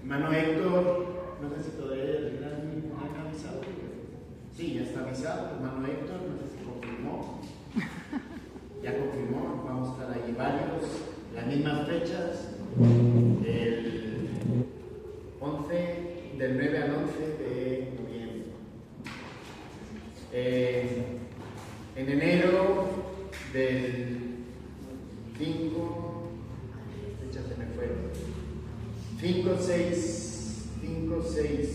Hermano Héctor, no sé si todavía han avisado. Sí, ya está avisado. Hermano Héctor, no sé si confirmó. Ya confirmó, vamos a estar ahí varios, las mismas fechas, del 9 al 11 de noviembre. En enero del 5, fechas se me fueron, 5, 6,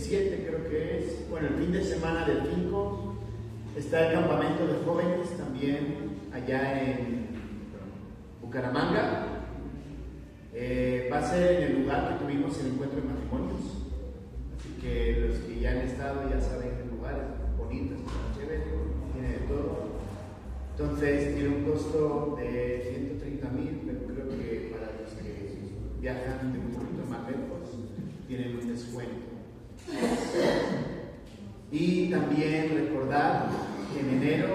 7 creo que es, bueno, el fin de semana del 5 está el campamento de jóvenes también allá en Bucaramanga. Va a ser en el lugar que tuvimos el encuentro de matrimonios, así que los que ya han estado ya saben el lugar, es bonito, es chévere, tiene de todo. Entonces tiene un costo de 130,000, pero creo que para los que viajan de un poquito más lejos tienen un descuento. Y también recordar que en enero,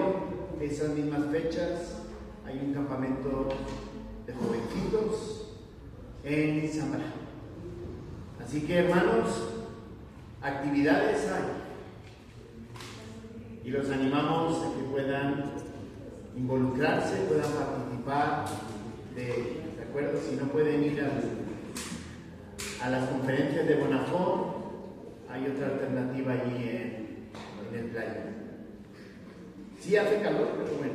esas mismas fechas, hay un campamento de jovencitos en Zambra. Así que, hermanos, actividades hay. Y los animamos a que puedan involucrarse, puedan participar ¿de acuerdo? Si no pueden ir a las conferencias de Bonafont, hay otra alternativa allí en el playa. Sí hace calor, pero bueno,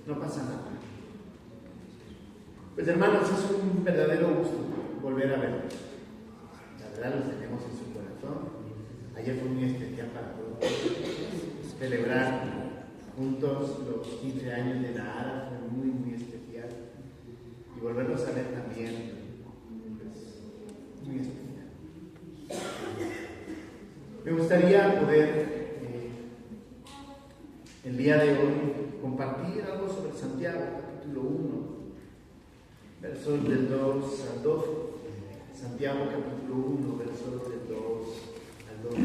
no pasa nada. Pues hermanos, es un verdadero gusto volver a verlos. La verdad los tenemos en su corazón. Ayer fue muy especial para todos. Celebrar juntos los 15 años de Nahara fue muy, muy especial. Y volverlos a ver también, pues, muy especial. Me gustaría poder, el día de hoy, compartir algo sobre Santiago, capítulo 1, versos del 2 al 12. Santiago, capítulo 1, versos del 2 al 12.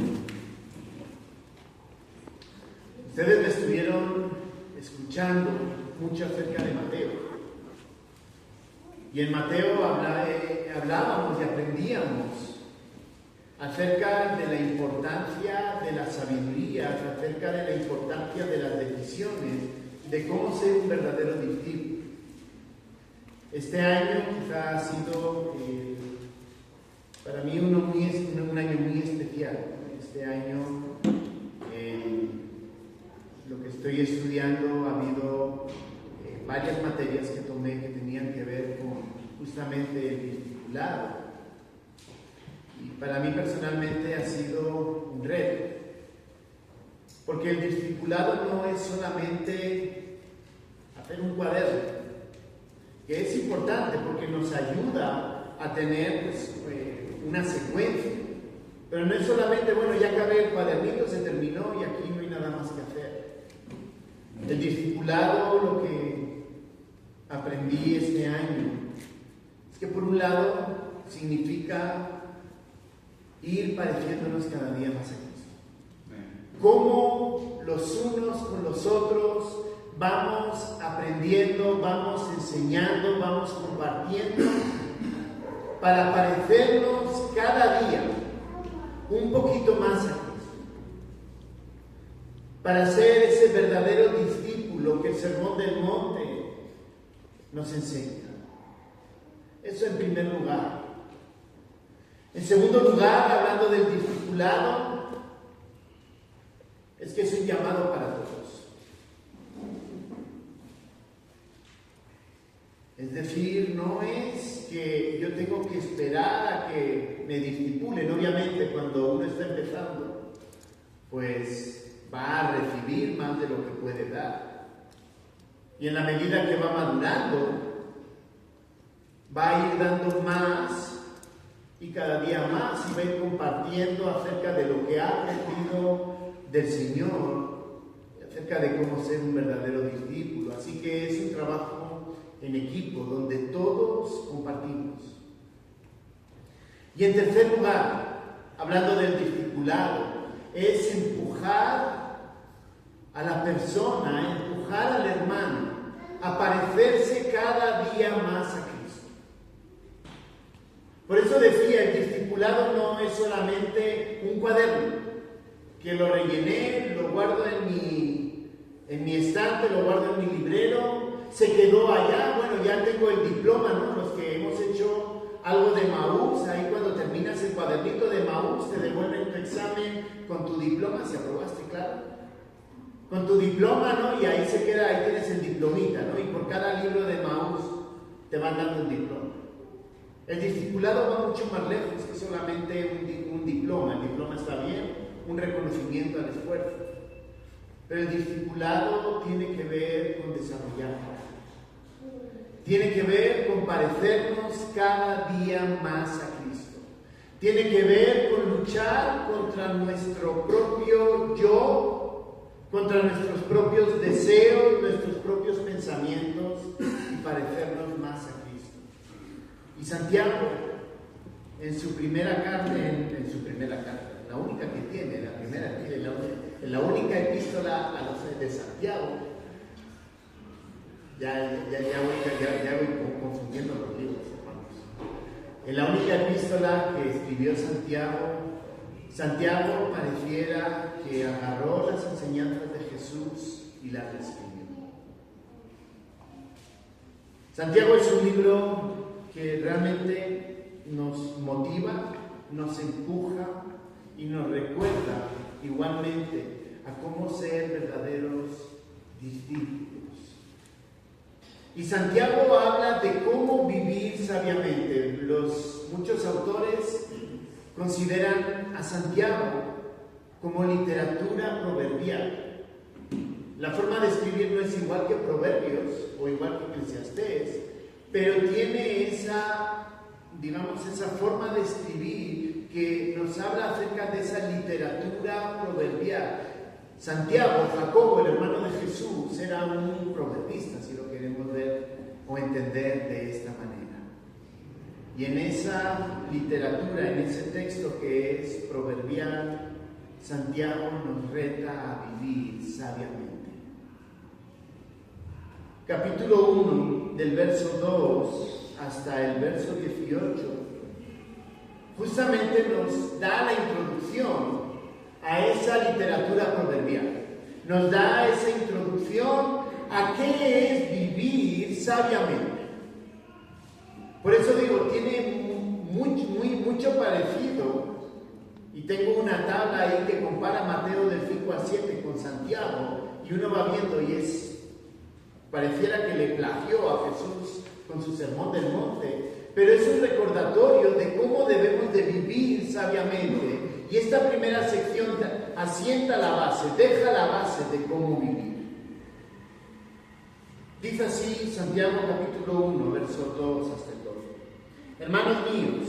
Ustedes me estuvieron escuchando mucho acerca de Mateo. Y en Mateo hablábamos y aprendíamos acerca de la importancia de la sabiduría, acerca de la importancia de las decisiones, de cómo ser un verdadero discípulo. Este año quizá ha sido para mí un año muy especial. Este año, lo que estoy estudiando, ha habido varias materias que tomé que tenían que ver con justamente el discipulado. Y para mí personalmente ha sido un reto, porque el discipulado no es solamente hacer un cuaderno, que es importante porque nos ayuda a tener pues, una secuencia, pero no es solamente, bueno, ya acabé el cuadernito, se terminó y aquí no hay nada más que hacer. El discipulado, lo que aprendí este año, es que por un lado significa ir pareciéndonos cada día más a Cristo. Cómo los unos con los otros vamos aprendiendo, vamos enseñando, vamos compartiendo para parecernos cada día un poquito más a Cristo. Para ser ese verdadero discípulo que el Sermón del Monte nos enseña. Eso en primer lugar. En segundo lugar, hablando del discipulado, es que es un llamado para todos. Es decir, no es que yo tengo que esperar a que me discipulen. Obviamente, cuando uno está empezando, pues va a recibir más de lo que puede dar. Y en la medida que va madurando, va a ir dando más y cada día más, y va a ir compartiendo acerca de lo que ha aprendido del Señor, acerca de cómo ser un verdadero discípulo. Así que es un trabajo en equipo, donde todos compartimos. Y en tercer lugar, hablando del discipulado, es empujar a la persona, empujar al hermano a parecerse cada día más a Cristo. Por eso decía, discipulado no es solamente un cuaderno, que lo rellené, lo guardo en mi estante, lo guardo en mi librero, se quedó allá, bueno, ya tengo el diploma, ¿no? Los que hemos hecho algo de Maús, ahí cuando terminas el cuadernito de Maús, te devuelven tu examen con tu diploma, si aprobaste, claro. Con tu diploma, ¿no? Y ahí se queda, ahí tienes el diplomita, ¿no? Y por cada libro de Maús te van dando un diploma. El discipulado va mucho más lejos que solamente un diploma. El diploma está bien, un reconocimiento al esfuerzo. Pero el discipulado tiene que ver con desarrollar. Tiene que ver con parecernos cada día más a Cristo. Tiene que ver con luchar contra nuestro propio yo, contra nuestros propios deseos, nuestros propios pensamientos y parecernos más a Cristo. Y Santiago, en su primera carta, la única que tiene, la única epístola a los de Santiago, ya voy confundiendo los libros, hermanos. En la única epístola que escribió Santiago pareciera que agarró las enseñanzas de Jesús y las reescribió. Santiago es un libro que realmente nos motiva, nos empuja y nos recuerda igualmente a cómo ser verdaderos discípulos. Y Santiago habla de cómo vivir sabiamente. Muchos autores consideran a Santiago como literatura proverbial. La forma de escribir no es igual que Proverbios o igual que Eclesiastés, pero tiene esa forma de escribir que nos habla acerca de esa literatura proverbial. Santiago, Jacobo, el hermano de Jesús, era un proverbista, si lo queremos ver o entender de esta manera. Y en esa literatura, en ese texto que es proverbial, Santiago nos reta a vivir sabiamente. Capítulo 1, del verso 2 hasta el verso 18, justamente nos da la introducción a esa literatura proverbial. Nos da esa introducción a qué es vivir sabiamente. Por eso digo, tiene mucho parecido, y tengo una tabla ahí que compara Mateo del 5 al 7 con Santiago, y uno va viendo y pareciera que le plagió a Jesús con su sermón del monte, pero es un recordatorio de cómo debemos de vivir sabiamente. Y esta primera sección asienta la base, deja la base de cómo vivir. Dice así Santiago capítulo 1, verso 2 hasta el 12. Hermanos míos,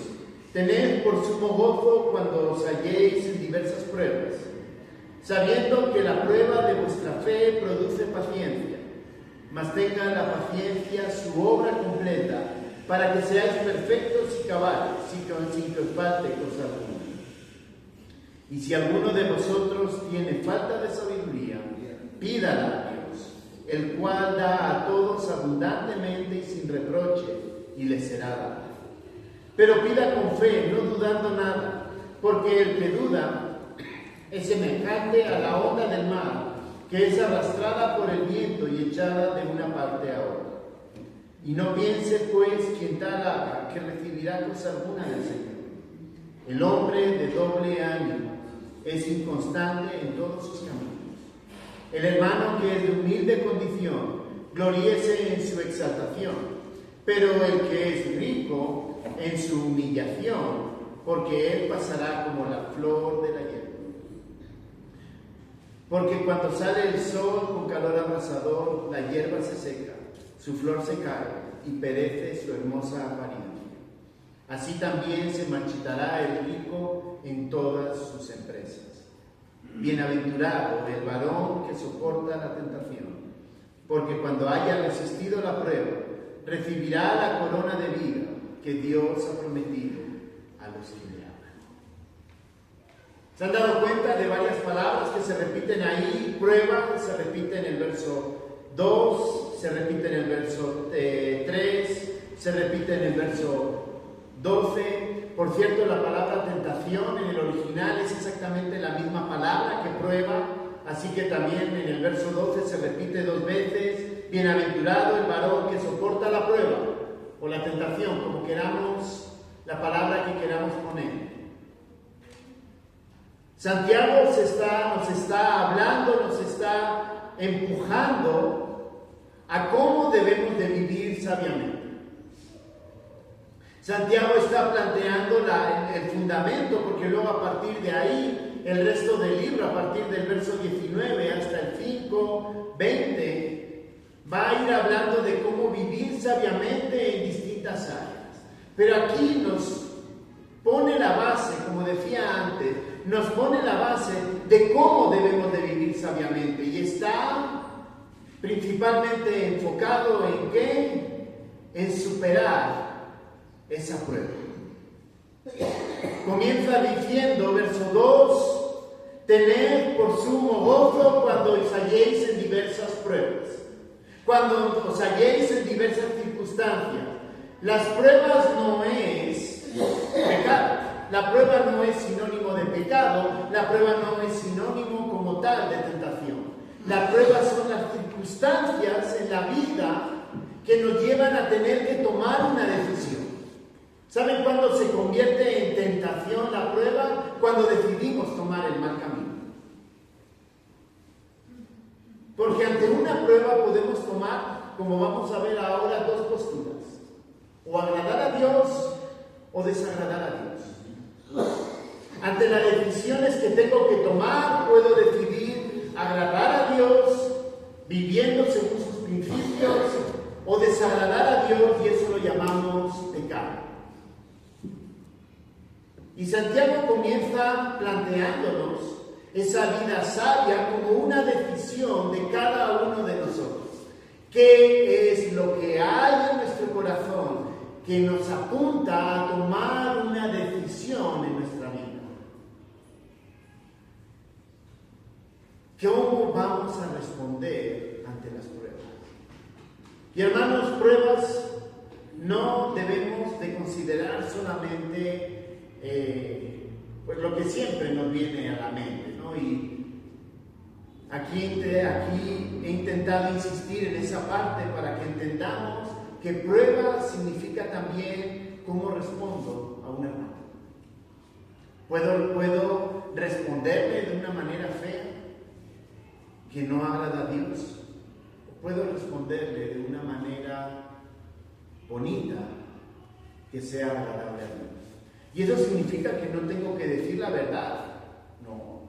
tened por sumo gozo cuando os halléis en diversas pruebas, sabiendo que la prueba de vuestra fe produce paciencia, mas tenga la paciencia su obra completa, para que seáis perfectos y cabales, sin que os falte cosa alguna. Y si alguno de vosotros tiene falta de sabiduría, pídala a Dios, el cual da a todos abundantemente y sin reproche, y le será dada. Pero pida con fe, no dudando nada, porque el que duda es semejante a la onda del mar, que es arrastrada por el viento y echada de una parte a otra. Y no piense, pues, quien tal haga, que recibirá cosa alguna del Señor. El hombre de doble ánimo es inconstante en todos sus caminos. El hermano que es de humilde condición, gloríese en su exaltación, pero el que es rico en su humillación, porque él pasará como la flor de la hierba. Porque cuando sale el sol con calor abrasador, la hierba se seca, su flor se cae y perece su hermosa apariencia. Así también se marchitará el rico en todas sus empresas. Bienaventurado el varón que soporta la tentación, porque cuando haya resistido la prueba, recibirá la corona de vida que Dios ha prometido a los que le aman. ¿Se han dado cuenta de varias palabras que se repiten ahí? Prueba, se repite en el verso 2, se repite en el verso 3, se repite en el verso 12, Por cierto, la palabra tentación en el original es exactamente la misma palabra que prueba, así que también en el verso 12 se repite 2 veces, bienaventurado el varón que soporta la prueba o la tentación, como queramos, la palabra que queramos poner. Santiago nos está hablando, nos está empujando a cómo debemos de vivir sabiamente. Santiago está planteando el fundamento, porque luego a partir de ahí, el resto del libro, a partir del verso 19 hasta el 5, 20, va a ir hablando de cómo vivir sabiamente en distintas áreas. Pero aquí nos pone la base, como decía antes, nos pone la base de cómo debemos de vivir sabiamente. Y está principalmente enfocado en ¿qué? En superar esa prueba. Comienza diciendo, verso 2, tened por sumo gozo cuando os halléis en diversas pruebas, cuando os halléis en diversas circunstancias. Las pruebas no es pecado, la prueba no es sinónimo de pecado, la prueba no es sinónimo como tal de tentación. La prueba son las circunstancias en la vida que nos llevan a tener que tomar una decisión. ¿Saben cuándo se convierte en tentación la prueba? Cuando decidimos tomar el mal camino. Porque ante una prueba podemos tomar, como vamos a ver ahora, 2 posturas. O agradar a Dios o desagradar a Dios. Ante las decisiones que tengo que tomar, puedo decidir agradar a Dios, viviendo según sus principios, o desagradar a Dios, y eso lo llamamos pecado. Y Santiago comienza planteándonos esa vida sabia como una decisión de cada uno de nosotros. ¿Qué es lo que hay en nuestro corazón que nos apunta a tomar una decisión en nuestra vida? ¿Cómo vamos a responder ante las pruebas? Y hermanos, pruebas no debemos de considerar solamente pues lo que siempre nos viene a la mente, ¿no? Y aquí he intentado insistir en esa parte para que entendamos que prueba significa también cómo respondo a un hermano. ¿Puedo responderle de una manera fea que no agrada a Dios? ¿O puedo responderle de una manera bonita que sea agradable a Dios? Y eso significa que no tengo que decir la verdad. No.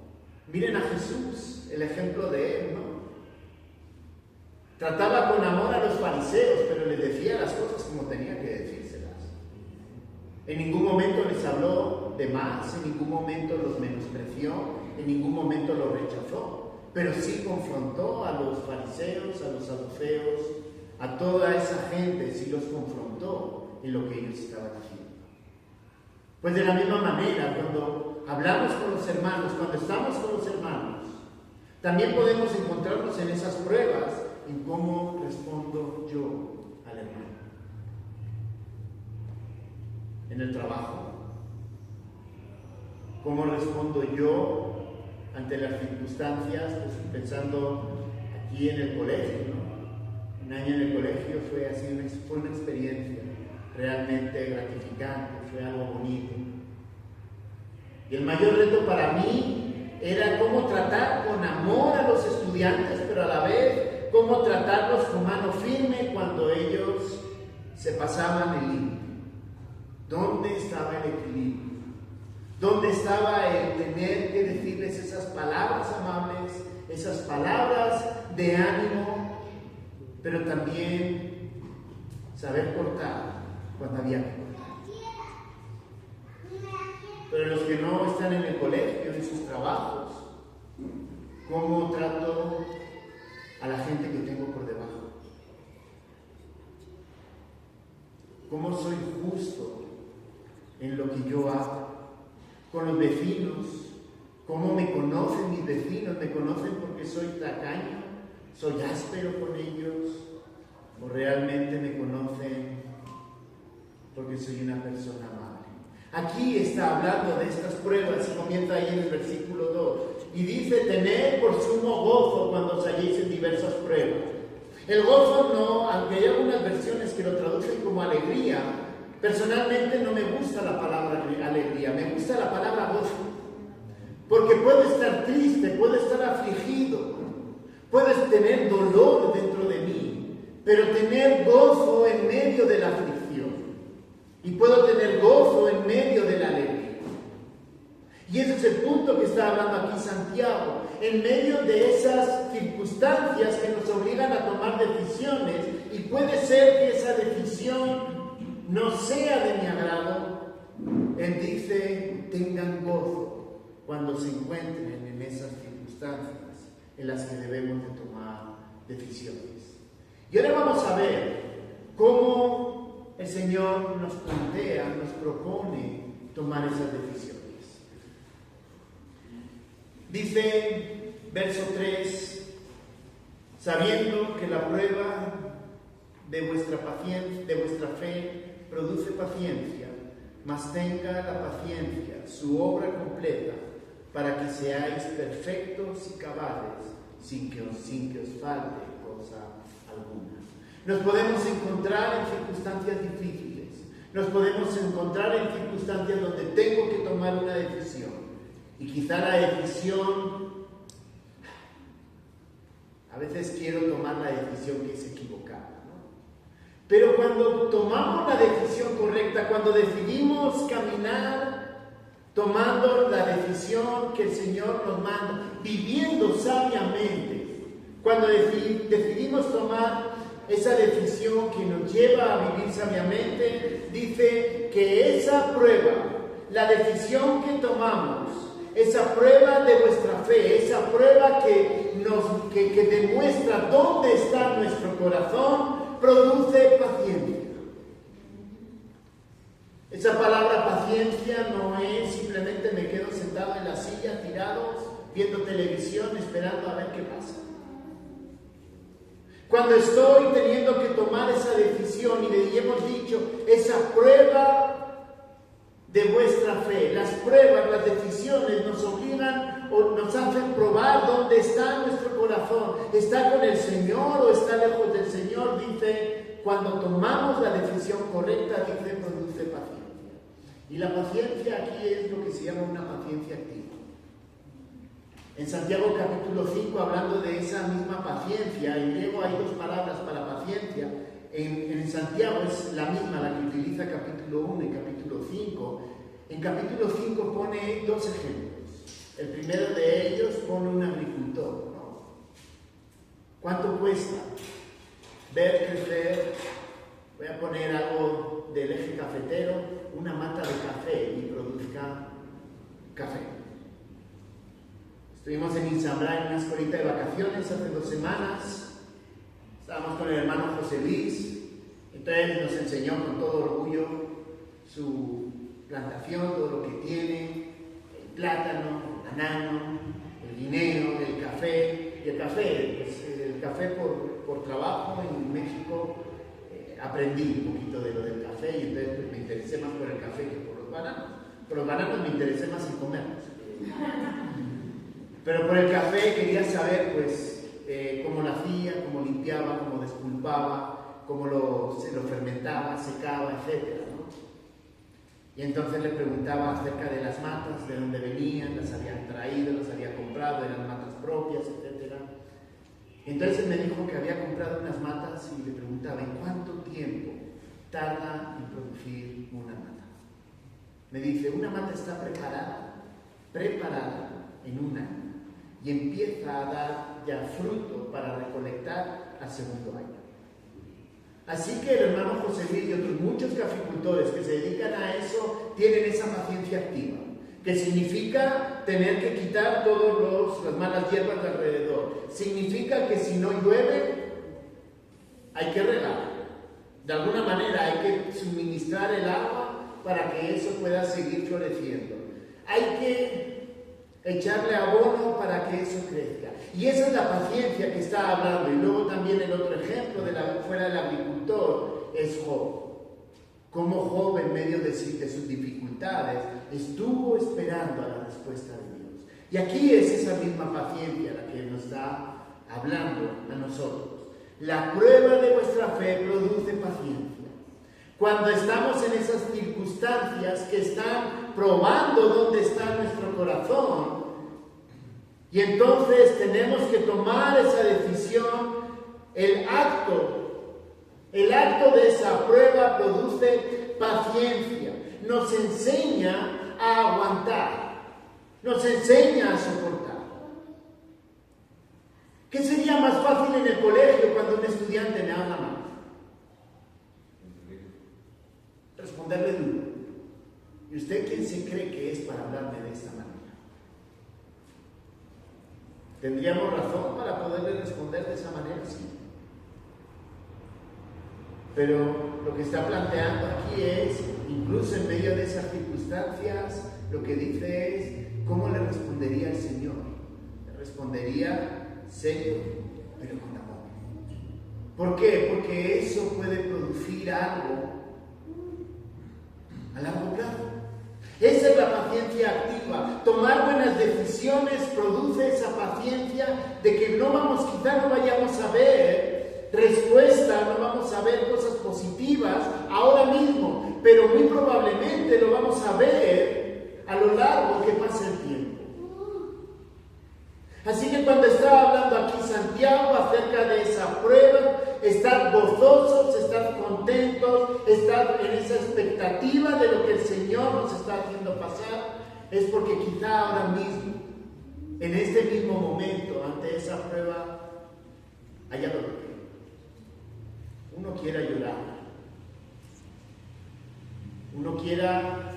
Miren a Jesús, el ejemplo de él, ¿no? Trataba con amor a los fariseos, pero les decía las cosas como tenía que decírselas. En ningún momento les habló de más, en ningún momento los menospreció, en ningún momento los rechazó, pero sí confrontó a los fariseos, a los saduceos, a toda esa gente, sí los confrontó en lo que ellos estaban haciendo. Pues de la misma manera, cuando hablamos con los hermanos, cuando estamos con los hermanos, también podemos encontrarnos en esas pruebas, en cómo respondo yo al hermano. En el trabajo, cómo respondo yo ante las circunstancias, pues pensando aquí en el colegio, ¿no? Un año en el colegio fue una experiencia realmente gratificante, fue algo bonito. Y el mayor reto para mí era cómo tratar con amor a los estudiantes, pero a la vez cómo tratarlos con mano firme cuando ellos se pasaban el límite. ¿Dónde estaba el equilibrio? ¿Dónde estaba el tener que decirles esas palabras amables, esas palabras de ánimo, pero también saber cortar cuando había que cortar? Pero los que no están en el colegio, en sus trabajos, ¿cómo trato a la gente que tengo por debajo? ¿Cómo soy justo en lo que yo hago? Con los vecinos, ¿cómo me conocen mis vecinos? ¿Me conocen porque soy tacaño? ¿Soy áspero con ellos? ¿O realmente me conocen porque soy una persona amable? Aquí está hablando de estas pruebas y comienza ahí en el versículo 2. Y dice, tened por sumo gozo cuando os halléis en diversas pruebas. El gozo no, aunque hay algunas versiones que lo traducen como alegría, personalmente no me gusta la palabra alegría, me gusta la palabra gozo. Porque puedo estar triste, puedo estar afligido, puedes tener dolor dentro de mí, pero tener gozo en medio de la aflicción. Y puedo tener gozo en medio de la alegría. Y ese es el punto que está hablando aquí Santiago. En medio de esas circunstancias que nos obligan a tomar decisiones, y puede ser que esa decisión no sea de mi agrado, Él dice, tengan gozo cuando se encuentren en esas circunstancias en las que debemos de tomar decisiones. Y ahora vamos a ver cómo el Señor nos plantea, nos propone tomar esas decisiones. Dice, verso 3, sabiendo que la prueba de vuestra paciencia, de vuestra fe, produce paciencia, mas tenga la paciencia su obra completa, para que seáis perfectos y cabales, sin que os falte cosa alguna. Nos podemos encontrar en circunstancias difíciles, nos podemos encontrar en circunstancias donde tengo que tomar una decisión. Y quizá la decisión, a veces quiero tomar la decisión que es equivocada, ¿no? Pero cuando tomamos la decisión correcta, cuando decidimos caminar tomando la decisión que el Señor nos manda, viviendo sabiamente, cuando decidimos tomar esa decisión que nos lleva a vivir sabiamente, dice que esa prueba, la decisión que tomamos, esa prueba de vuestra fe, esa prueba que demuestra dónde está nuestro corazón, produce paciencia. Esa palabra paciencia no es simplemente me quedo sentado en la silla, tirados, viendo televisión, esperando a ver qué pasa. Cuando estoy teniendo que tomar esa decisión y hemos dicho, esa prueba de vuestra fe, las pruebas, las decisiones nos obligan o nos hacen probar dónde está nuestro corazón. ¿Está con el Señor o está lejos del Señor? Dice, cuando tomamos la decisión correcta, dice, produce paciencia. Y la paciencia aquí es lo que se llama una paciencia activa. En Santiago capítulo 5, hablando de esa misma paciencia, en griego hay dos palabras para paciencia. En Santiago es la misma la que utiliza capítulo 1 y capítulo 5. En capítulo 5 pone dos ejemplos. El primero de ellos pone un agricultor, ¿no? ¿Cuánto cuesta ver crecer? Voy a poner algo del eje cafetero, una mata de café y produzca café. Estuvimos en Insambra en una escuelita de vacaciones hace 2 semanas. Estábamos con el hermano José Luis. Entonces nos enseñó con todo orgullo su plantación, todo lo que tiene, el plátano, el banano, el guineo, el café. Y el café, pues el café por trabajo en México. Aprendí un poquito de lo del café y entonces pues, me interesé más por el café que por los bananos. Por los bananos me interesé más en comerlos. Pero por el café quería saber pues cómo lo hacía, cómo limpiaba, cómo despulpaba, cómo se lo fermentaba, secaba, etc., ¿no? Y entonces le preguntaba acerca de las matas, de dónde venían, las habían traído, las había comprado, eran matas propias, etc. Entonces él me dijo que había comprado unas matas y le preguntaba, ¿en cuánto tiempo tarda en producir una mata? Me dice, una mata está preparada en un año y empieza a dar ya fruto para recolectar al segundo año. Así que el hermano José Luis y otros muchos caficultores que se dedican a eso tienen esa paciencia activa, que significa tener que quitar todas las malas hierbas de alrededor. Significa que si no llueve, hay que regar. De alguna manera hay que suministrar el agua para que eso pueda seguir floreciendo. Hay que echarle abono para que eso crezca. Y esa es la paciencia que está hablando. Y luego también el otro ejemplo fuera del agricultor es Job. Cómo Job, en medio de sus dificultades, estuvo esperando a la respuesta de Dios. Y aquí es esa misma paciencia la que nos está hablando a nosotros. La prueba de vuestra fe produce paciencia. Cuando estamos en esas circunstancias que están probando dónde está nuestro corazón, y entonces tenemos que tomar esa decisión, el acto de esa prueba produce paciencia, nos enseña a aguantar, nos enseña a soportar. ¿Qué sería más fácil en el colegio cuando un estudiante me habla mal? Responderle duro. ¿Y usted quién se cree que es para hablarme de esta manera? ¿Tendríamos razón para poderle responder de esa manera? Sí. Pero lo que está planteando aquí es, incluso en medio de esas circunstancias, lo que dice es, ¿cómo le respondería el Señor? Le respondería serio, pero con amor. ¿Por qué? Porque eso puede producir algo a largo plazo. Esa es la paciencia activa. Tomar buenas decisiones produce esa paciencia de que quizá no vayamos a ver respuesta, no vamos a ver cosas positivas ahora mismo, pero muy probablemente lo vamos a ver a lo largo que pasa el tiempo. Así que cuando estaba hablando aquí Santiago acerca de esa prueba, estar gozosos, estar contentos, estar en esa expectativa de lo que el Señor nos está haciendo pasar, es porque quizá ahora mismo, en este mismo momento, ante esa prueba, haya dolor. Uno quiera llorar, uno quiera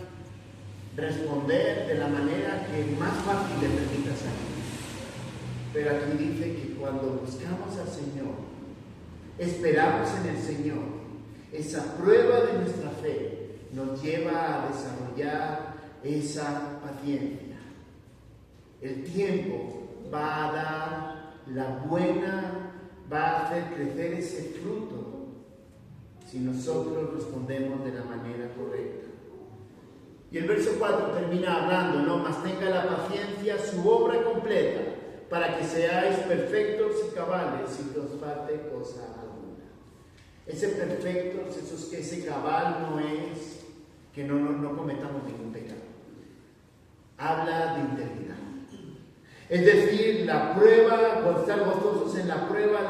responder de la manera que más fácil le permita salir. Pero aquí dice que cuando buscamos al Señor, esperamos en el Señor, esa prueba de nuestra fe nos lleva a desarrollar esa paciencia. El tiempo va a dar va a hacer crecer ese fruto si nosotros respondemos de la manera correcta. Y el verso 4 termina hablando, ¿no? Mas tenga la paciencia su obra completa, para que seáis perfectos y cabales sin que os falte cosa alguna. Ese perfectos, ese cabal no es que no cometamos ningún pecado. Habla de integridad. Es decir, la prueba, por estar gozosos en la prueba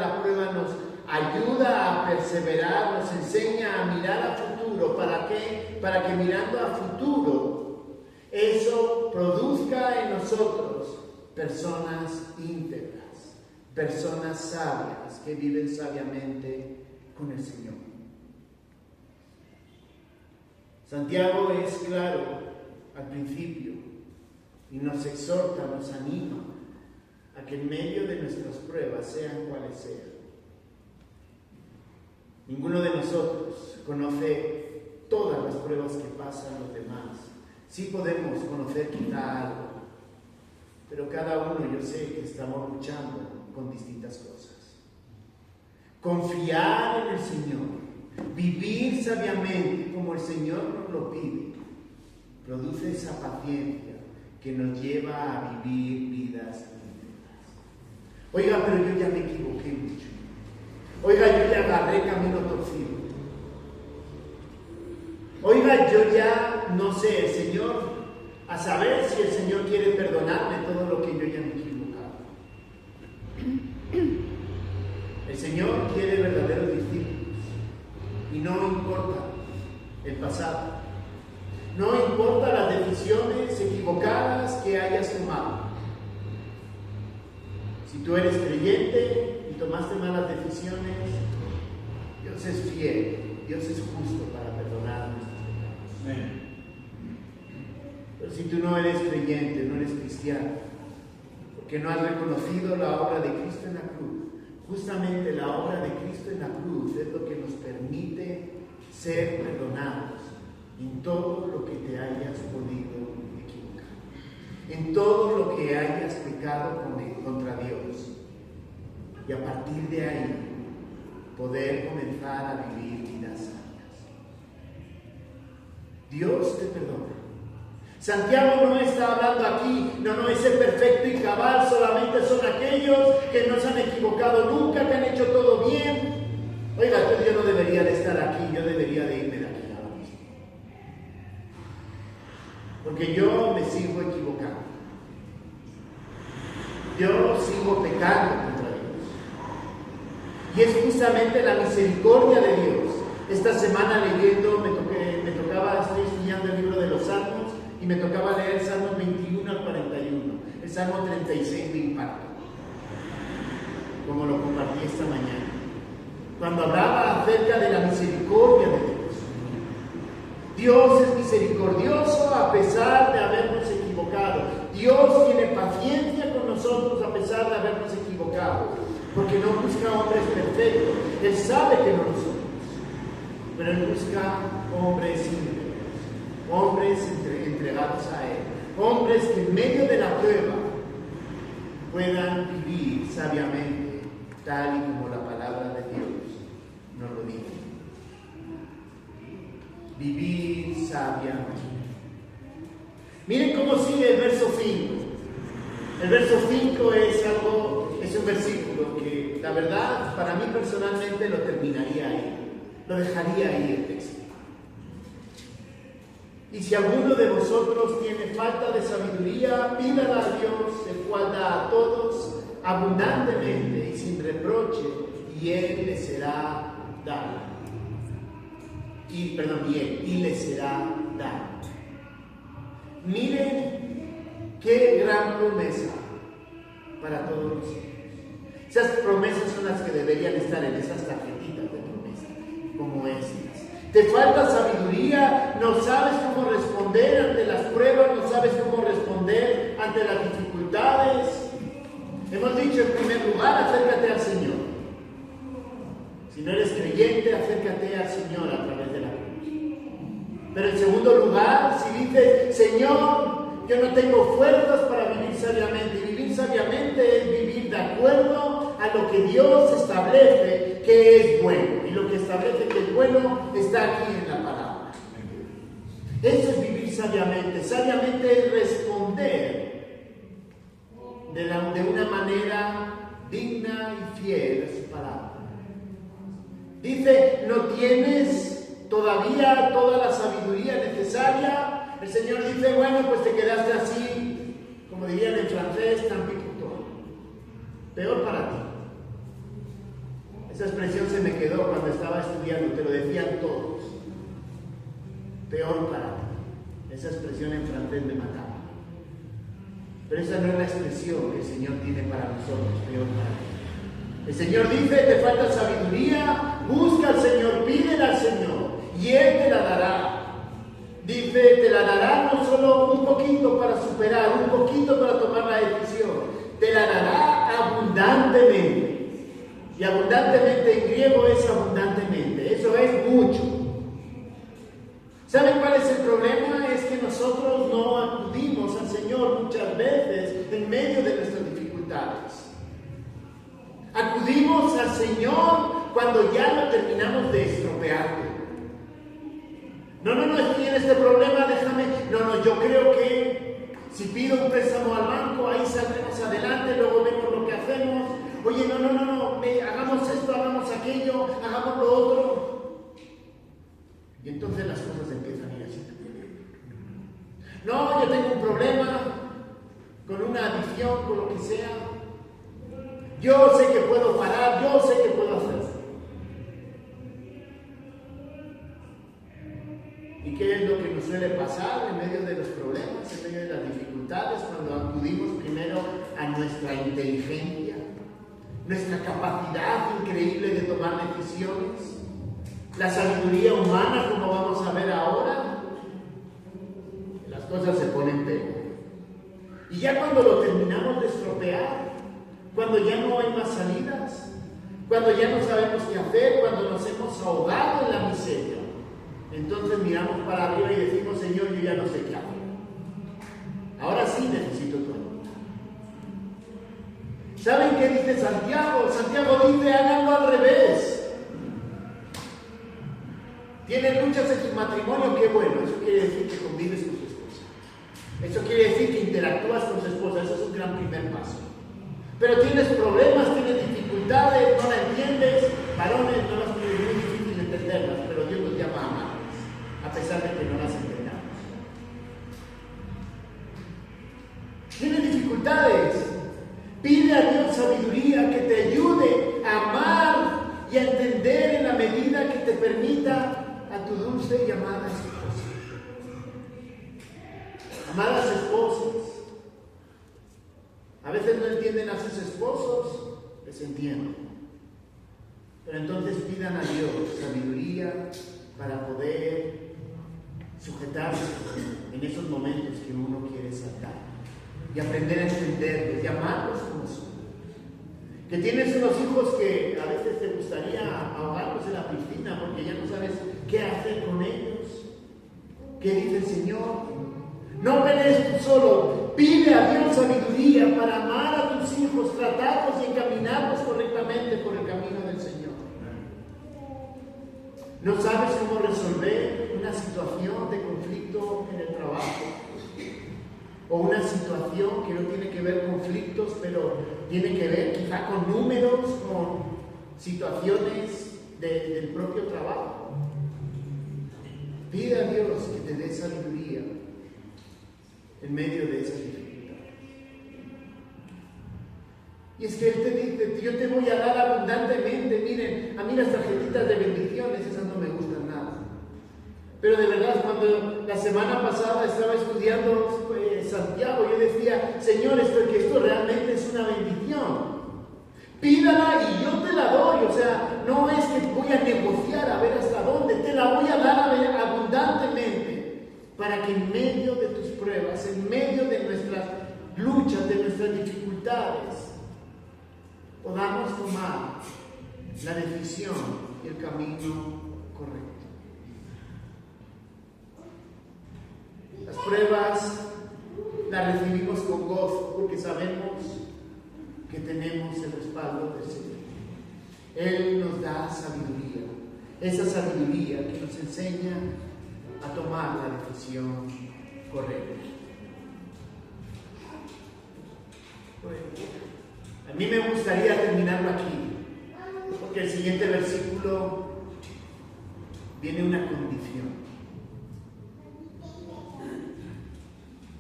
nos ayuda a perseverar, nos enseña a mirar a futuro. ¿Para qué? Para que mirando a futuro, eso produzca en nosotros personas íntegras, personas sabias que viven sabiamente con el Señor. Santiago es claro al principio y nos exhorta, nos anima a que en medio de nuestras pruebas, sean cuales sean, ninguno de nosotros conoce todas las pruebas que pasan los demás. Sí podemos conocer quizá algo, pero cada uno, yo sé que estamos luchando con distintas cosas. Confiar en el Señor, vivir sabiamente como el Señor nos lo pide, produce esa paciencia que nos lleva a vivir vidas íntegras. Oiga, pero yo ya me equivoqué mucho. Oiga, yo ya agarré camino torcido. Oiga, yo ya no sé, el Señor, a saber si el Señor quiere perdonarme todo lo que yo ya me he equivocado. El Señor quiere verdaderos discípulos y no importa el pasado. No importa las decisiones equivocadas que hayas tomado. Si tú eres creyente y tomaste malas decisiones, Dios es fiel, Dios es justo para perdonar nuestros pecados. Amén. Pero si tú no eres creyente, no eres cristiano, porque no has reconocido la obra de Cristo en la cruz, justamente la obra de Cristo en la cruz es lo que nos permite ser perdonados en todo lo que te hayas podido equivocar, en todo lo que hayas pecado contra Dios, y a partir de ahí poder comenzar a vivir vidas sanas. Dios te perdona. Santiago no está hablando aquí, no es el perfecto y cabal, solamente son aquellos que no se han equivocado nunca, que han hecho todo bien. Oiga, yo no debería de estar aquí, yo debería de irme de aquí ahora mismo. Porque yo me sigo equivocando. Yo sigo pecando contra Dios. Y es justamente la misericordia de Dios. Esta semana leyendo, estoy estudiando el libro de los Salmos y me tocaba leer Salmos 21 al 41. El Salmo 36 me impactó, como lo compartí esta mañana. Cuando hablaba acerca de la misericordia de Dios. Dios es misericordioso a pesar de habernos equivocado. Dios tiene paciencia con nosotros a pesar de habernos equivocado. Porque no busca hombres perfectos. Él sabe que no lo somos. Pero Él busca hombres íntegros, hombres entregados a Él, hombres que en medio de la prueba puedan vivir sabiamente, tal y como la palabra de Dios nos lo dice. Vivir sabiamente. Miren cómo sigue el verso 5. El verso 5 es un versículo que, la verdad, para mí personalmente lo terminaría ahí. Lo dejaría ahí el texto. Y si alguno de vosotros tiene falta de sabiduría, pídala a Dios, el cual da a todos abundantemente y sin reproche, y Él le será dado. Y le será dado. Miren qué gran promesa para todos nosotros. Esas promesas son las que deberían estar en esas tarjetitas de promesa, como estas. Te falta sabiduría, no sabes cómo responder ante las pruebas, no sabes cómo responder ante las dificultades. Hemos dicho en primer lugar, acércate al Señor. Si no eres creyente, acércate al Señor a través de la cruz. Pero en segundo lugar, si dices, Señor, yo no tengo fuerzas para vivir sabiamente. Y vivir sabiamente es vivir de acuerdo a lo que Dios establece que es bueno. Y lo que establece que es bueno está aquí en la palabra. Eso es vivir sabiamente. Sabiamente es responder de una manera digna y fiel a su palabra. Dice, ¿no tienes todavía toda la sabiduría necesaria? El Señor dice, bueno, pues te quedaste así, como dirían en francés, tan picutón. Peor para ti. Esa expresión se me quedó cuando estaba estudiando, te lo decían todos. Peor para ti. Esa expresión en francés me mataba. Pero esa no es la expresión que el Señor tiene para nosotros, peor para ti. El Señor dice, te falta sabiduría, busca al Señor, pídele al Señor, y Él te la dará. Dice, te la dará no solo un poquito para superar, un poquito para tomar la decisión, te la dará abundantemente. Y abundantemente en griego es abundantemente, eso es mucho. ¿Saben cuál es el problema? Es que nosotros no acudimos al Señor muchas veces en medio de nuestras dificultades. Acudimos al Señor cuando ya lo terminamos de estropear. No, es que en este problema déjame. No, yo creo que si pido un préstamo al banco, ahí saldremos adelante, luego vemos lo que hacemos. Oye, no, hagamos esto, hagamos aquello, hagamos lo otro. Y entonces las cosas empiezan a ir así. No, yo tengo un problema con una adicción, con lo que sea. Yo sé que puedo parar, yo sé que puedo hacer. ¿Y qué es lo que nos suele pasar en medio de los problemas, en medio de las dificultades, cuando acudimos primero a nuestra inteligencia, nuestra capacidad increíble de tomar decisiones, la sabiduría humana, como vamos a ver ahora? Las cosas se ponen peor. Y ya cuando lo terminamos de estropear, cuando ya no hay más salidas, cuando ya no sabemos qué hacer, cuando nos hemos ahogado en la miseria, entonces miramos para arriba y decimos, Señor, yo ya no sé qué hacer. Ahora sí necesito tu ayuda. ¿Saben qué dice Santiago? Santiago dice, háganlo al revés. Tienen luchas en su matrimonio, qué bueno. Eso quiere quiere decir que convives con tu esposa. Eso quiere decir que interactúas con tu esposa. Eso es un gran primer paso. Pero tienes problemas, tienes dificultades, no la entiendes. Varones, no las tienes, muy difícil entenderlas, pero Dios nos llama a amarlas, a pesar de que no las entendamos. Tienes dificultades. Pide a Dios sabiduría que te ayude a amar y a entender en la medida que te permita a tu dulce y amada esposa. Amadas esposas, a veces no entienden a sus esposos, les entienden. Pero entonces pidan a Dios sabiduría para poder sujetarse en esos momentos que uno quiere saltar. Y aprender a entenderlos y amarlos como son. Que tienes unos hijos que a veces te gustaría ahogarlos en la piscina porque ya no sabes qué hacer con ellos. ¿Qué dice el Señor? No pelees tú solo. Pide a Dios sabiduría para amar a tus hijos, tratarlos y encaminarlos correctamente por el camino del Señor. ¿No sabes cómo resolver una situación de conflicto en el trabajo? O una situación que no tiene que ver con conflictos, pero tiene que ver quizá con números, con situaciones del propio trabajo. Pide a Dios que te dé sabiduría en medio de esa dificultad. Y es que Él te dice, yo te voy a dar abundantemente. Miren, a mí las tarjetitas de bendiciones, esas no me gustan nada. Pero de verdad, cuando la semana pasada estaba estudiando Santiago, yo decía, Señor, esto realmente es una bendición. Pídala y yo te la doy. O sea, no es que voy a negociar a ver hasta dónde, te la voy a dar abundantemente, para que en medio de tus pruebas, en medio de nuestras luchas, de nuestras dificultades, podamos tomar la decisión y el camino correcto. Las pruebas las recibimos con gozo porque sabemos que tenemos el respaldo del Señor. Él nos da sabiduría, esa sabiduría que nos enseña a tomar la decisión correcta. A mí me gustaría terminarlo aquí, porque el siguiente versículo viene una condición.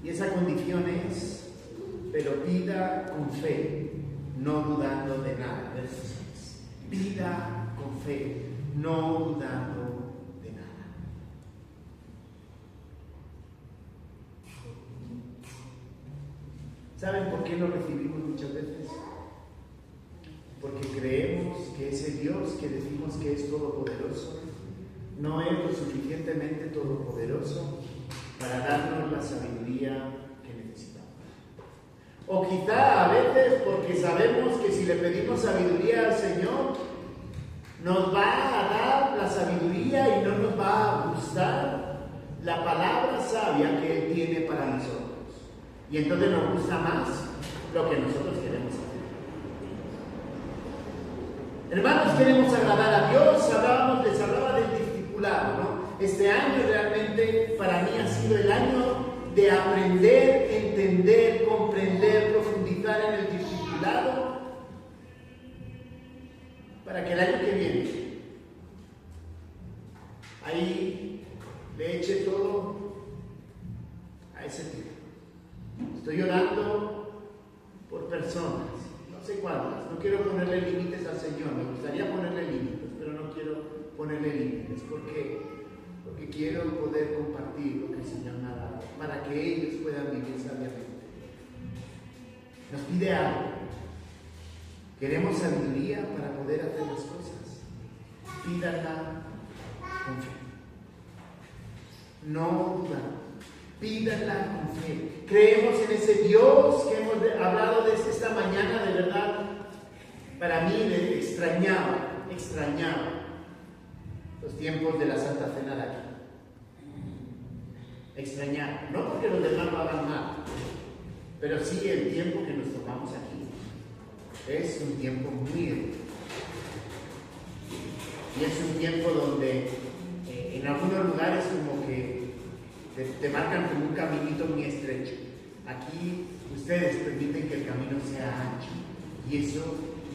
Y esa condición es, pero pida con fe, no dudando de nada. Verso 6. Pida con fe, no dudando de nada. ¿Saben por qué lo recibimos muchas veces? Porque creemos que ese Dios que decimos que es todopoderoso, no es lo suficientemente todopoderoso para darnos la sabiduría que necesitamos. O quizá a veces porque sabemos que si le pedimos sabiduría al Señor, nos va a dar la sabiduría y no nos va a gustar la palabra sabia que Él tiene para nosotros. Y entonces nos gusta más lo que nosotros queremos hacer. Hermanos, queremos agradar a Dios. Les hablaba del discipulado, ¿no? Este año realmente para mí ha sido el año de aprender, entender, comprender, profundizar en el discipulado, para que el año que viene ahí le eche todo a ese tiempo. Estoy orando por personas, no sé cuántas, no quiero ponerle límites al Señor, me gustaría ponerle límites, pero no quiero ponerle límites, porque quiero poder compartir lo que el Señor me ha dado, para que ellos puedan vivir sabiamente. Nos pide algo. Queremos sabiduría para poder hacer las cosas. Pídala con fe. No dudar. Pídala con fe. Creemos en ese Dios que hemos hablado desde esta mañana, de verdad. Para mí extrañaba los tiempos de la Santa Cena de aquí. Extrañar, no porque los demás lo hagan mal, pero sí el tiempo que nos tomamos aquí. Es un tiempo muy rico. Y es un tiempo donde en algunos lugares como que te marcan como un caminito muy estrecho. Aquí ustedes permiten que el camino sea ancho y eso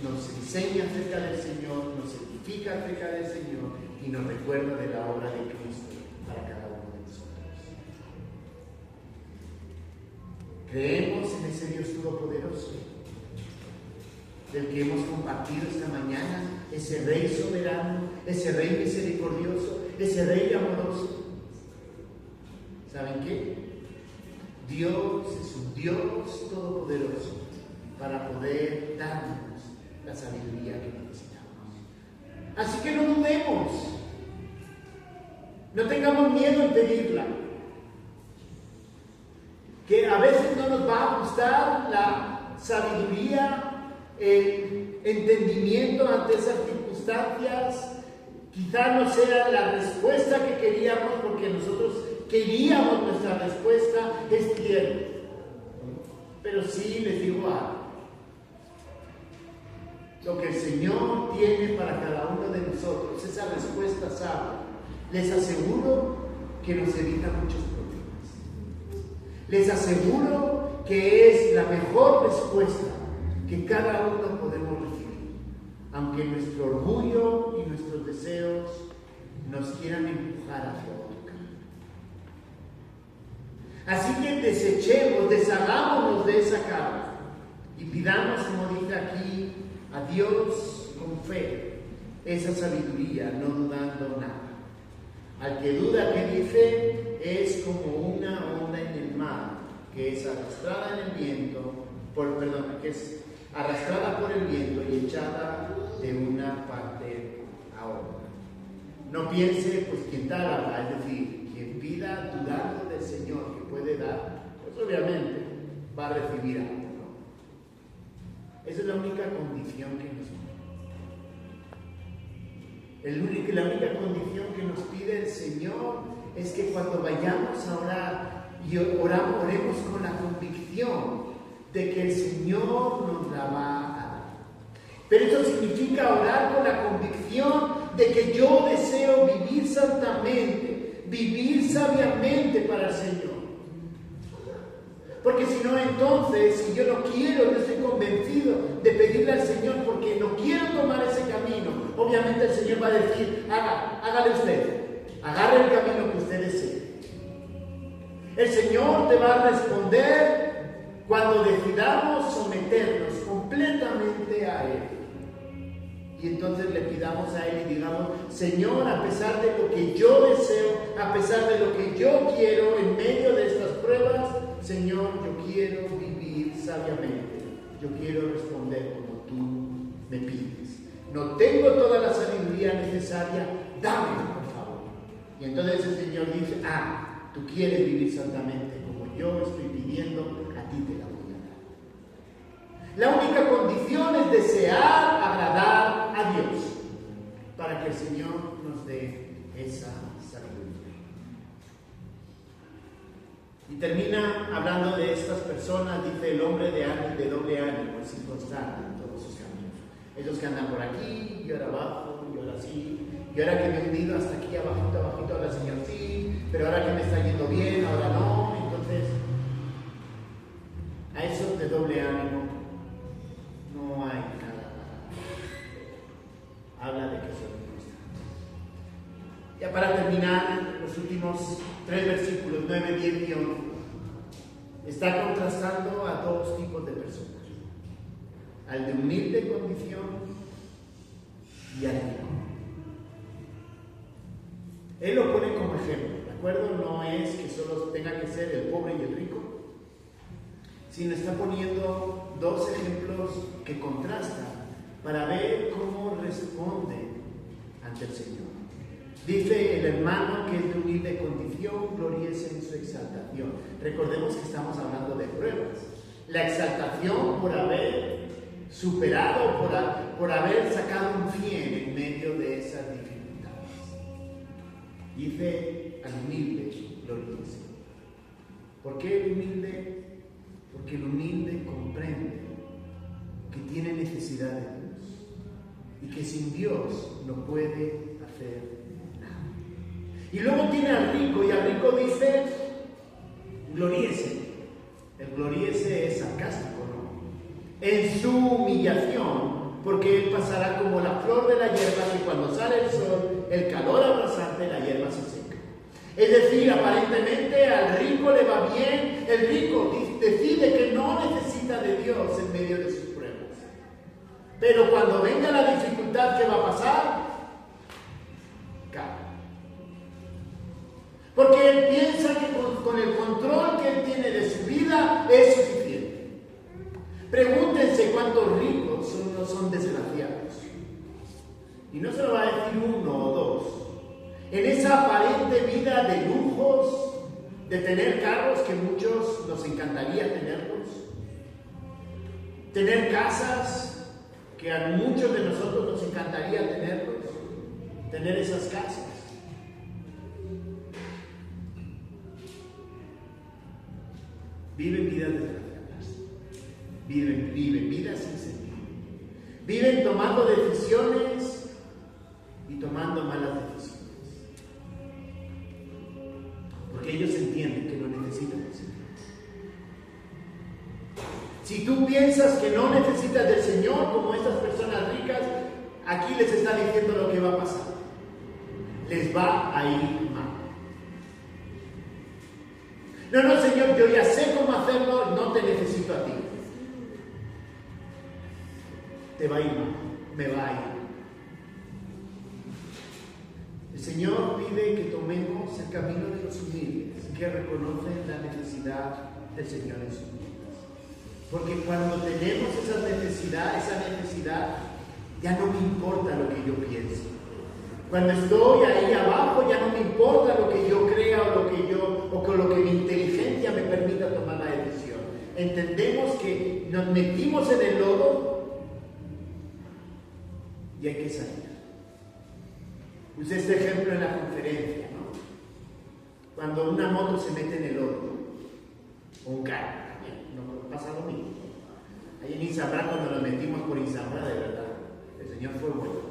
nos enseña acerca del Señor, nos edifica acerca del Señor y nos recuerda de la obra de Cristo para cada uno de nosotros. Creemos en ese Dios Todopoderoso del que hemos compartido esta mañana, ese Rey soberano, ese Rey misericordioso, ese Rey amoroso. ¿Saben qué? Dios es un Dios todopoderoso para poder darnos la sabiduría que necesitamos. Así que no dudemos, no tengamos miedo en pedirla. Que a veces no nos va a gustar la sabiduría, el entendimiento ante esas circunstancias, quizá no sea la respuesta que queríamos porque nosotros queríamos nuestra respuesta, es cierto. Pero sí les digo algo. Lo que el Señor tiene para cada uno de nosotros, esa respuesta sabia, les aseguro que nos evita muchos problemas. Les aseguro que es la mejor respuesta que cada uno podemos recibir, aunque nuestro orgullo y nuestros deseos nos quieran empujar hacia otro camino. Así que desechemos, deshagámonos de esa carga y pidamos, como dice aquí, a Dios con fe, esa sabiduría, no dudando nada. Al que duda, que dice, es como una onda en el mar, que es arrastrada en el viento, que es arrastrada por el viento y echada de una parte a otra. No piense, pues quien tal, es decir, quien pida dudando del Señor que puede dar, pues obviamente va a recibir algo, ¿no? Esa es la única condición que nos pide. La única condición que nos pide el Señor es que cuando vayamos a orar y oremos con la convicción de que el Señor nos la va a dar. Pero eso significa orar con la convicción de que yo deseo vivir santamente, vivir sabiamente para el Señor. Porque si no, entonces, si yo no quiero, no estoy convencido de pedirle al Señor porque no quiero tomar ese camino, obviamente el Señor va a decir, hágale usted, agarre el camino que usted desee. El Señor te va a responder cuando decidamos someternos completamente a Él. Y entonces le pidamos a Él y digamos, Señor, a pesar de lo que yo deseo, a pesar de lo que yo quiero en medio de estas pruebas, Señor, yo quiero vivir sabiamente. Yo quiero responder como tú me pides. No tengo toda la sabiduría necesaria, dame, por favor. Y entonces el Señor dice, tú quieres vivir santamente como yo estoy pidiendo, a ti te la voy a dar. La única condición es desear agradar a Dios para que el Señor nos dé esa sabiduría. Y termina hablando de estas personas, dice el hombre de doble ánimo, es inconstante en todos sus caminos. Ellos que andan por aquí, y ahora abajo, y ahora sí, y ahora que me he hundido hasta aquí, abajito, ahora Señor sí, pero ahora que me está yendo bien, ahora no. Entonces, a esos de doble ánimo no hay nada. Habla de que son inconstantes. Ya para terminar, los últimos 3 versículos, 9, 10 y 11, está contrastando a 2 tipos de personas. Al de humilde condición y al rico. Él lo pone como ejemplo, ¿de acuerdo? No es que solo tenga que ser el pobre y el rico, sino está poniendo 2 ejemplos que contrastan para ver cómo responde ante el Señor. Dice el hermano que es de humilde condición, gloríese en su exaltación. Recordemos que estamos hablando de pruebas. La exaltación por haber superado, por haber sacado un 100 en medio de esas dificultades. Dice al humilde, gloríese. ¿Por qué el humilde? Porque el humilde comprende que tiene necesidad de Dios y que sin Dios no puede hacer nada. Y luego tiene al rico, y al rico dice sonríese es sarcástico, ¿no? En su humillación, porque él pasará como la flor de la hierba, que cuando sale el sol, el calor abrasante, la hierba se seca. Es decir, aparentemente al rico le va bien, el rico decide que no necesita de Dios en medio de sus pruebas. Pero cuando venga la dificultad, ¿qué va a pasar? Cae. Porque él piensa que con el control que él tiene de su vida es suficiente. Pregúntense cuántos ricos no son desgraciados. Y no se lo va a decir uno o dos. En esa aparente vida de lujos, de tener carros que muchos nos encantaría tenerlos, tener casas que a muchos de nosotros nos encantaría tenerlos, tener esas casas. Viven vidas desgraciadas, viven vidas sin sentido, viven tomando decisiones y tomando malas decisiones, porque ellos entienden que no necesitan del Señor. Si tú piensas que no necesitas del Señor, como estas personas ricas, aquí les está diciendo lo que va a pasar. Les va a ir mal. No, Señor, yo ya sé cómo hacerlo, no te necesito a ti. Te va a ir mal, me va a ir. El Señor pide que tomemos el camino de los humildes, que reconocen la necesidad del Señor en sus vidas. Porque cuando tenemos esa necesidad, ya no me importa lo que yo pienso. Cuando estoy ahí abajo, ya no me importa lo que yo crea o con lo que mi inteligencia me permita tomar la decisión. Entendemos que nos metimos en el lodo y hay que salir. Usé este ejemplo en la conferencia, ¿no? Cuando una moto se mete en el lodo, o un carro, también, no pasa lo mismo. Ahí en Izabra, cuando nos metimos por Izabra, de verdad, el Señor fue bueno.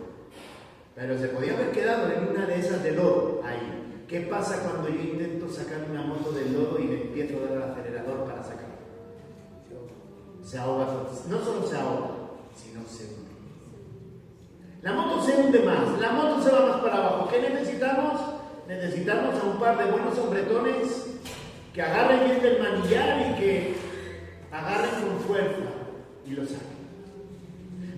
Pero se podía haber quedado en una de esas de lodo ahí. ¿Qué pasa cuando yo intento sacar una moto del lodo y le empiezo a dar al acelerador para sacarla? Se ahoga. No solo se ahoga, sino se hunde. La moto se hunde más, la moto se va más para abajo. ¿Qué necesitamos? Necesitamos a un par de buenos hombretones que agarren bien del manillar y que agarren con fuerza y lo saquen.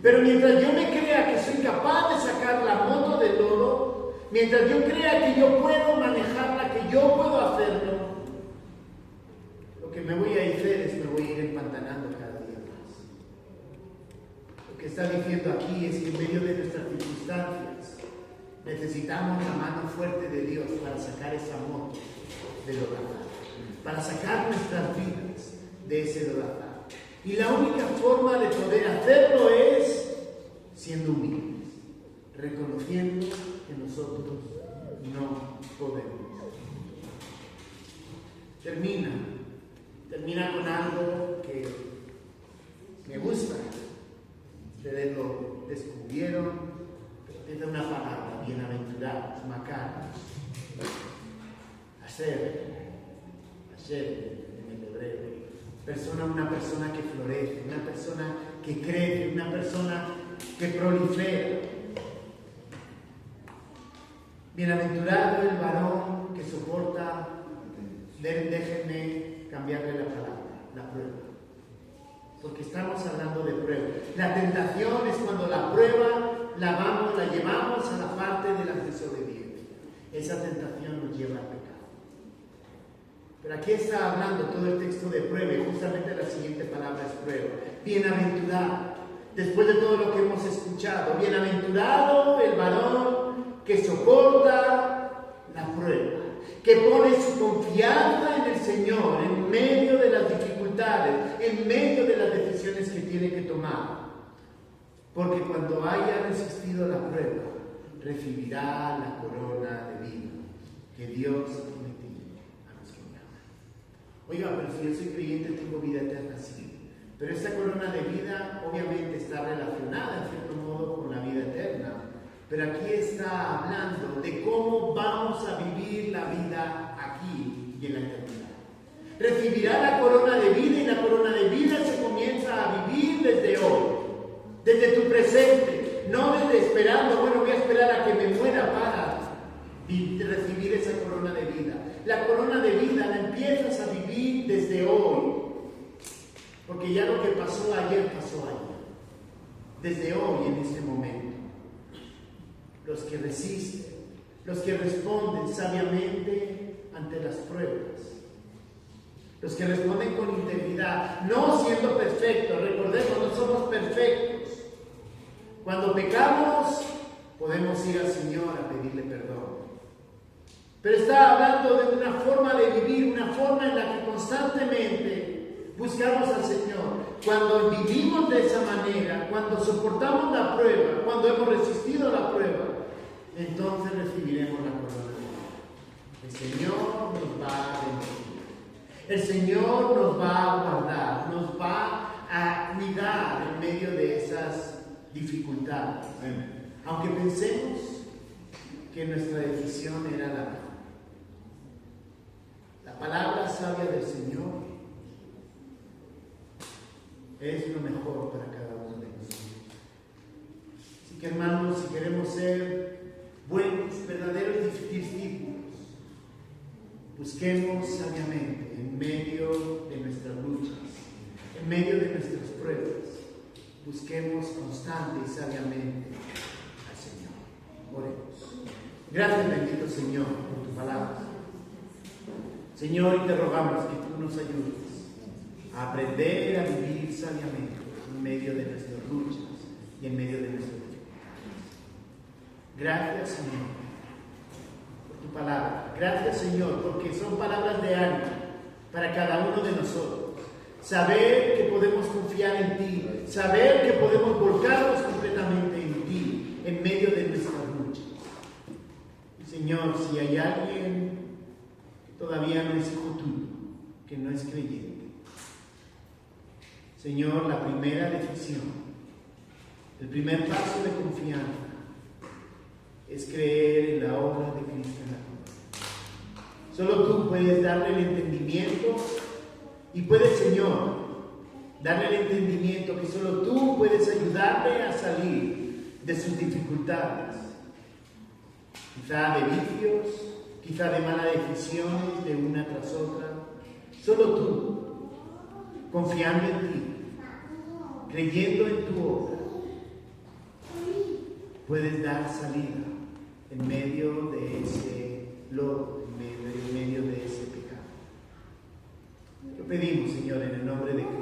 Pero mientras yo me crea que soy capaz de sacar la moto del lodo, mientras yo crea que yo puedo manejarla, que yo puedo hacerlo, lo que me voy a hacer es me voy a ir empantanando cada día más. Lo que está diciendo aquí es que en medio de nuestras circunstancias necesitamos la mano fuerte de Dios para sacar esa moto del lodazal, para sacar nuestras vidas de ese lodazal. Y la única forma de poder hacerlo es siendo humildes, reconociendo que nosotros no podemos. Termina con algo que me gusta. Ustedes lo descubrieron, es una palabra, bienaventurados, macaros, hacer en el hebreo. Una persona que florece, una persona que crece, una persona que prolifera. Bienaventurado el varón que soporta, déjenme cambiarle la palabra, la prueba. Porque estamos hablando de prueba. La tentación es cuando la prueba la llevamos a la parte de la desobediencia. Esa tentación nos lleva al pecado. Pero aquí está hablando todo el texto de prueba y justamente la siguiente palabra es prueba. Bienaventurado, después de todo lo que hemos escuchado, bienaventurado el varón que soporta la prueba, que pone su confianza en el Señor en medio de las dificultades, en medio de las decisiones que tiene que tomar. Porque cuando haya resistido la prueba, recibirá la corona de vida que Dios Oiga, pero si yo soy creyente tengo vida eterna, sí. Pero esta corona de vida obviamente está relacionada en cierto modo con la vida eterna. Pero aquí está hablando de cómo vamos a vivir la vida aquí y en la eternidad. recibirá la corona de vida, y la corona de vida se comienza a vivir desde hoy, desde tu presente, no desde esperando, bueno, voy a esperar a que me muera para recibir esa corona de vida. La corona de vida la empiezas a vivir desde hoy, porque ya lo que pasó ayer, desde hoy, en este momento. Los que resisten, los que responden sabiamente ante las pruebas, los que responden con integridad, no siendo perfectos. Recordemos, no somos perfectos. Cuando pecamos, podemos ir al Señor a pedirle perdón. Pero está hablando de una forma de vivir, una forma en la que constantemente buscamos al Señor. Cuando vivimos de esa manera, cuando soportamos la prueba, cuando hemos resistido la prueba, entonces recibiremos la corona de vida. El Señor nos va a bendecir. El Señor nos va a guardar, nos va a cuidar en medio de esas dificultades. Aunque pensemos que nuestra decisión era la mejor. La palabra sabia del Señor es lo mejor para cada uno de nosotros. Así que, hermanos, si queremos ser buenos, verdaderos discípulos, busquemos sabiamente en medio de nuestras luchas, en medio de nuestras pruebas, busquemos constante y sabiamente al Señor. Oremos. Gracias, bendito Señor, por tu palabra. Señor, y te rogamos que tú nos ayudes a aprender a vivir sabiamente en medio de nuestras luchas y en medio de nuestras dificultades. Gracias, Señor, por tu palabra. Gracias, Señor, porque son palabras de ánimo para cada uno de nosotros. Saber que podemos confiar en ti, saber que podemos volcarnos completamente en ti, en medio de nuestras luchas. Y, Señor, si hay alguien que todavía no es hijo tuyo, que no es creyente, Señor, la primera decisión, el primer paso de confianza es creer en la obra de Cristo en la cruz. Solo tú puedes darle el entendimiento y puedes, Señor, darle el entendimiento que solo tú puedes ayudarle a salir de sus dificultades. Quizá de vicios, quizá de malas decisiones de una tras otra. Solo tú, confiando en ti, creyendo en tu obra, puedes dar salida en medio de ese lodo, en medio de ese pecado. Lo pedimos, Señor, en el nombre de Cristo.